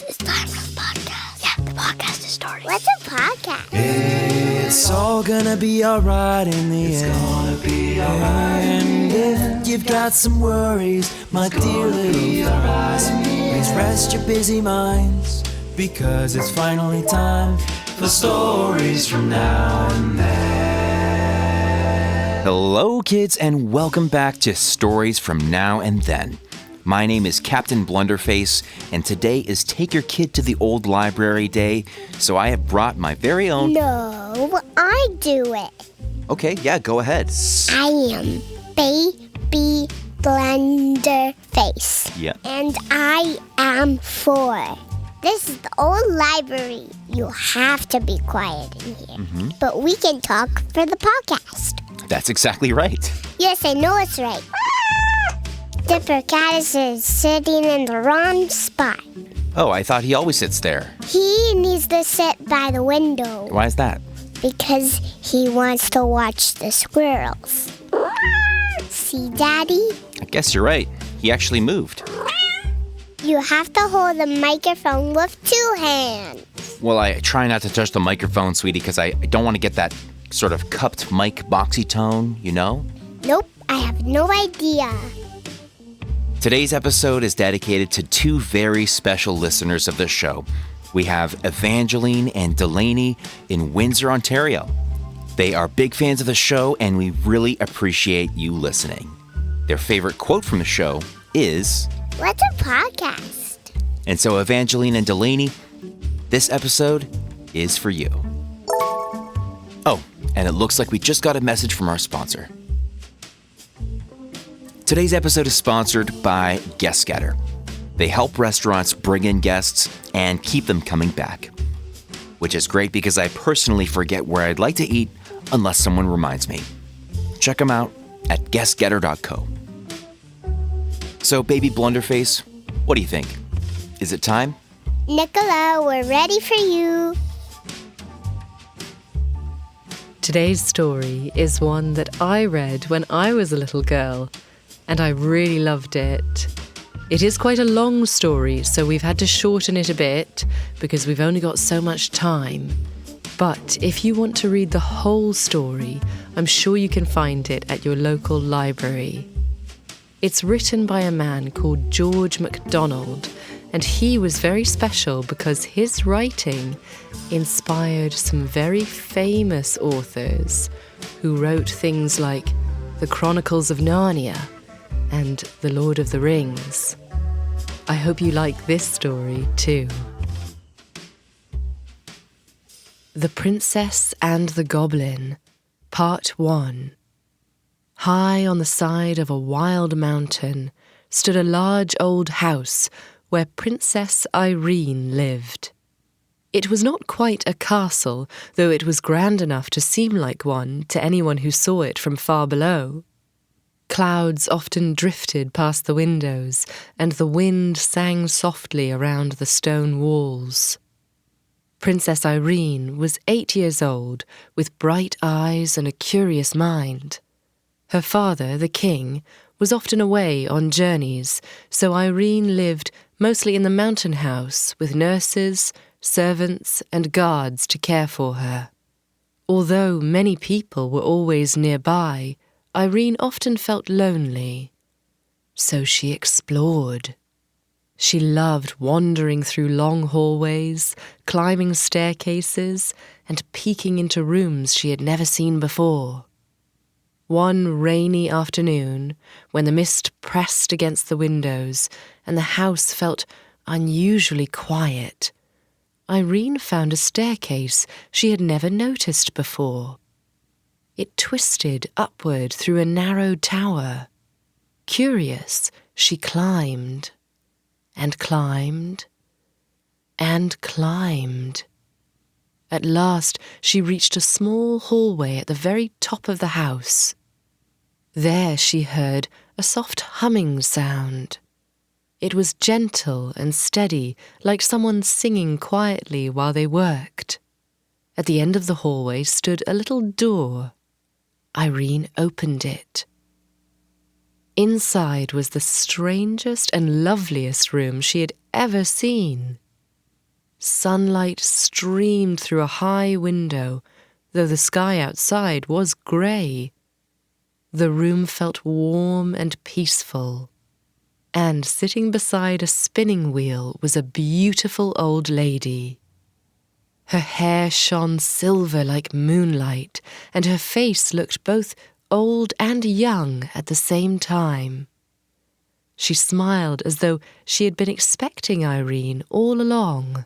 It's time for the podcast. Yeah, the podcast is starting. What's a podcast? It's all gonna be alright in the end. It's gonna be alright. And if you've got some worries, my dear little friends, please rest your busy minds, because it's finally time for stories from now and then. Hello, kids, and welcome back to Stories from Now and Then. My name is Captain Blunderface, and today is Take Your Kid to the Old Library Day, so I have brought my very own... No, I do it. Okay, yeah, go ahead. I am Baby Blunderface. Yeah. And I am 4. This is the old library. You have to be quiet in here. But we can talk for the podcast. That's exactly right. Yes, I know it's right. Dipper Cat is sitting in the wrong spot. Oh, I thought he always sits there. He needs to sit by the window Why is that? because he wants to watch the squirrels. See, Daddy? I guess you're right. He actually moved. You have to hold the microphone with 2 hands. Well, I try not to touch the microphone, sweetie, because I don't want to get that sort of cupped mic boxy tone, you know? Nope, I have no idea. Today's episode is dedicated to 2 very special listeners of the show. We have Evangeline and Delaney in Windsor, Ontario. They are big fans of the show, and we really appreciate you listening. Their favorite quote from the show is... What's a podcast? And so, Evangeline and Delaney, this episode is for you. Oh, and it looks like we just got a message from our sponsor. Today's episode is sponsored by Guestgetter. They help restaurants bring in guests and keep them coming back. Which is great because I personally forget where I'd like to eat unless someone reminds me. Check them out at guestgetter.co. So, Baby Blunderface, what do you think? Is it time? Nicola, we're ready for you. Today's story is one that I read when I was a little girl, and I really loved it. It is quite a long story, so we've had to shorten it a bit because we've only got so much time. But if you want to read the whole story, I'm sure you can find it at your local library. It's written by a man called George MacDonald, and he was very special because his writing inspired some very famous authors who wrote things like The Chronicles of Narnia and The Lord of the Rings. I hope you like this story too. The Princess and the Goblin, Part 1. High on the side of a wild mountain stood a large old house where Princess Irene lived. It was not quite a castle, though it was grand enough to seem like one to anyone who saw it from far below. Clouds often drifted past the windows, and the wind sang softly around the stone walls. Princess Irene was 8 years old, with bright eyes and a curious mind. Her father, the king, was often away on journeys, so Irene lived mostly in the mountain house with nurses, servants, and guards to care for her. Although many people were always nearby, Irene often felt lonely. So she explored. She loved wandering through long hallways, climbing staircases, and peeking into rooms she had never seen before. One rainy afternoon, when the mist pressed against the windows and the house felt unusually quiet, Irene found a staircase she had never noticed before. It twisted upward through a narrow tower. Curious, she climbed, and climbed, and climbed. At last, she reached a small hallway at the very top of the house. There she heard a soft humming sound. It was gentle and steady, like someone singing quietly while they worked. At the end of the hallway stood a little door. Irene opened it. Inside was the strangest and loveliest room she had ever seen. Sunlight streamed through a high window, though the sky outside was grey. The room felt warm and peaceful, and sitting beside a spinning wheel was a beautiful old lady. Her hair shone silver like moonlight, and her face looked both old and young at the same time. She smiled as though she had been expecting Irene all along.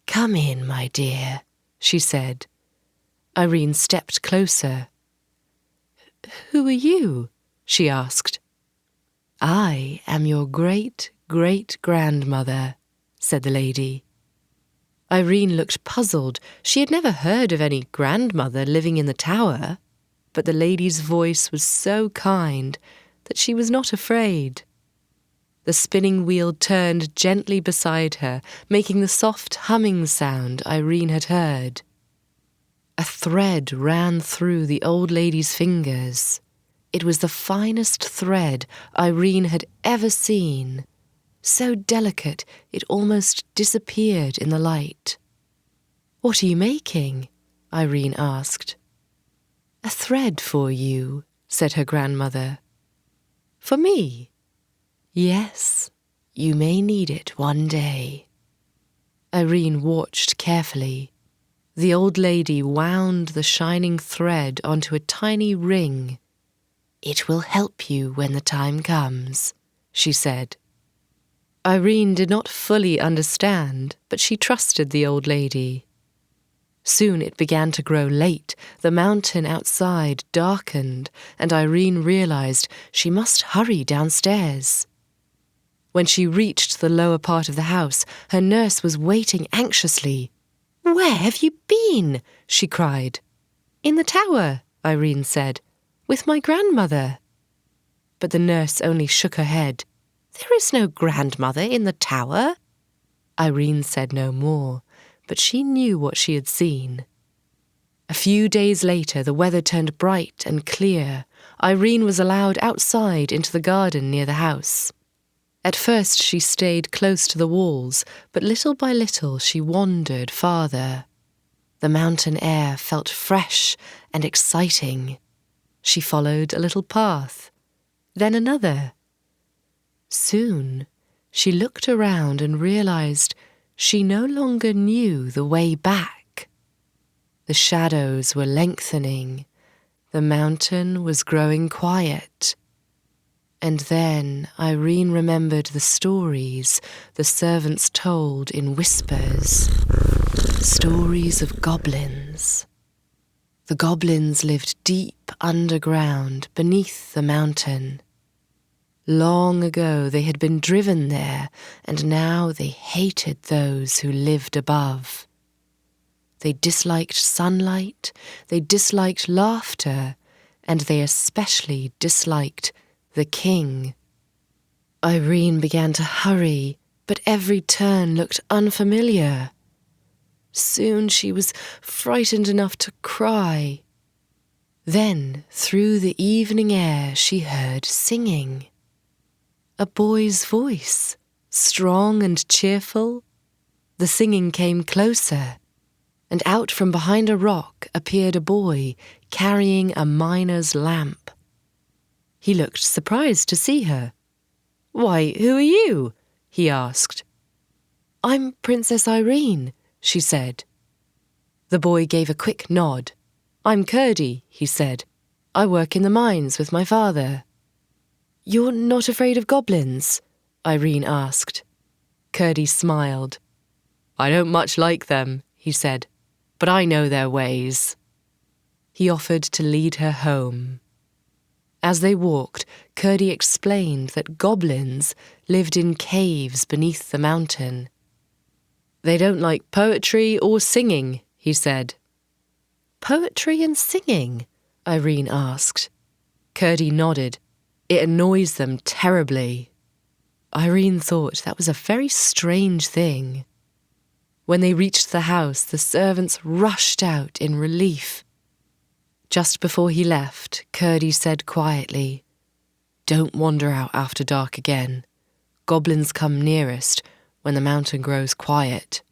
"Come in, my dear," she said. Irene stepped closer. "Who are you?" she asked. "I am your great-great-grandmother," said the lady. Irene looked puzzled. She had never heard of any grandmother living in the tower, but the lady's voice was so kind that she was not afraid. The spinning wheel turned gently beside her, making the soft humming sound Irene had heard. A thread ran through the old lady's fingers. It was the finest thread Irene had ever seen, so delicate it almost disappeared in the light. "What are you making?" Irene asked. "A thread for you," said her grandmother. "For me?" "Yes, you may need it one day." Irene watched carefully. The old lady wound the shining thread onto a tiny ring. "It will help you when the time comes," she said. Irene did not fully understand, but she trusted the old lady. Soon it began to grow late. The mountain outside darkened, and Irene realized she must hurry downstairs. When she reached the lower part of the house, her nurse was waiting anxiously. "Where have you been?" she cried. "In the tower," Irene said, "with my grandmother." But the nurse only shook her head. "There is no grandmother in the tower." Irene said no more, but she knew what she had seen. A few days later, the weather turned bright and clear. Irene was allowed outside into the garden near the house. At first she stayed close to the walls, but little by little she wandered farther. The mountain air felt fresh and exciting. She followed a little path, then another. Soon she looked around and realized she no longer knew the way back. The shadows were lengthening. The mountain was growing quiet. And then Irene remembered the stories the servants told in whispers. Stories of goblins. The goblins lived deep underground beneath the mountain. Long ago they had been driven there, and now they hated those who lived above. They disliked sunlight, they disliked laughter, and they especially disliked the king. Irene began to hurry, but every turn looked unfamiliar. Soon she was frightened enough to cry. Then, through the evening air, she heard singing. A boy's voice, strong and cheerful. The singing came closer, and out from behind a rock appeared a boy carrying a miner's lamp. He looked surprised to see her. "Why, who are you?" he asked. "I'm Princess Irene," she said. The boy gave a quick nod. "I'm Curdie," he said. "I work in the mines with my father." "You're not afraid of goblins?" Irene asked. Curdie smiled. "I don't much like them," he said, "but I know their ways." He offered to lead her home. As they walked, Curdie explained that goblins lived in caves beneath the mountain. "They don't like poetry or singing," he said. "Poetry and singing?" Irene asked. Curdie nodded. "It annoys them terribly." Irene thought that was a very strange thing. When they reached the house, the servants rushed out in relief. Just before he left, Curdie said quietly, "Don't wander out after dark again. Goblins come nearest when the mountain grows quiet."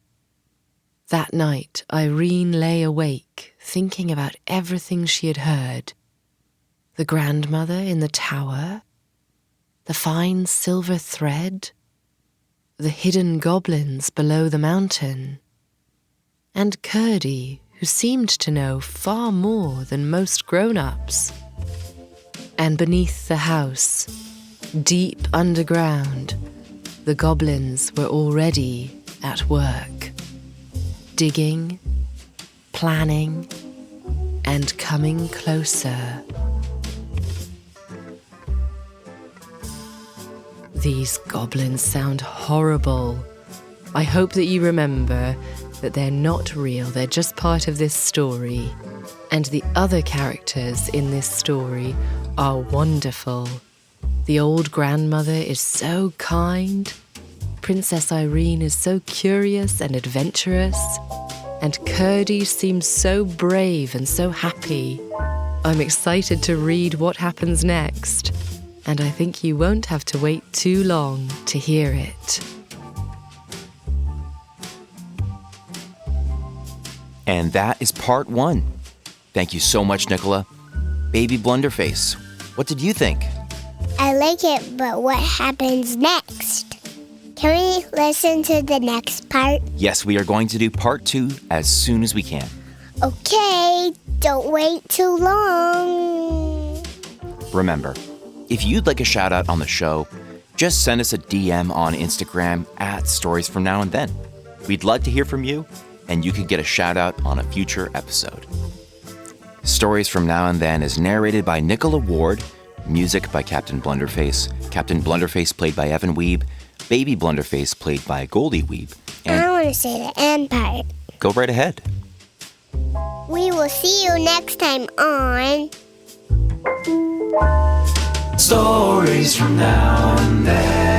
That night, Irene lay awake, thinking about everything she had heard. The grandmother in the tower, the fine silver thread, the hidden goblins below the mountain, and Curdie, who seemed to know far more than most grown-ups. And beneath the house, deep underground, the goblins were already at work, digging, planning, and coming closer. These goblins sound horrible. I hope that you remember that they're not real, they're just part of this story. And the other characters in this story are wonderful. The old grandmother is so kind. Princess Irene is so curious and adventurous. And Curdie seems so brave and so happy. I'm excited to read what happens next. And I think you won't have to wait too long to hear it. And that is part 1. Thank you so much, Nicola. Baby Blunderface, what did you think? I like it, but what happens next? Can we listen to the next part? Yes, we are going to do part 2 as soon as we can. Okay, don't wait too long. Remember, if you'd like a shout out on the show, just send us a DM on Instagram at Stories From Now and Then. We'd love to hear from you, and you could get a shout out on a future episode. Stories From Now and Then is narrated by Nicola Ward, music by Captain Blunderface, Captain Blunderface played by Evan Wiebe, Baby Blunderface played by Goldie Wiebe, and I want to say the end part. Go right ahead. We will see you next time on Stories from now and then.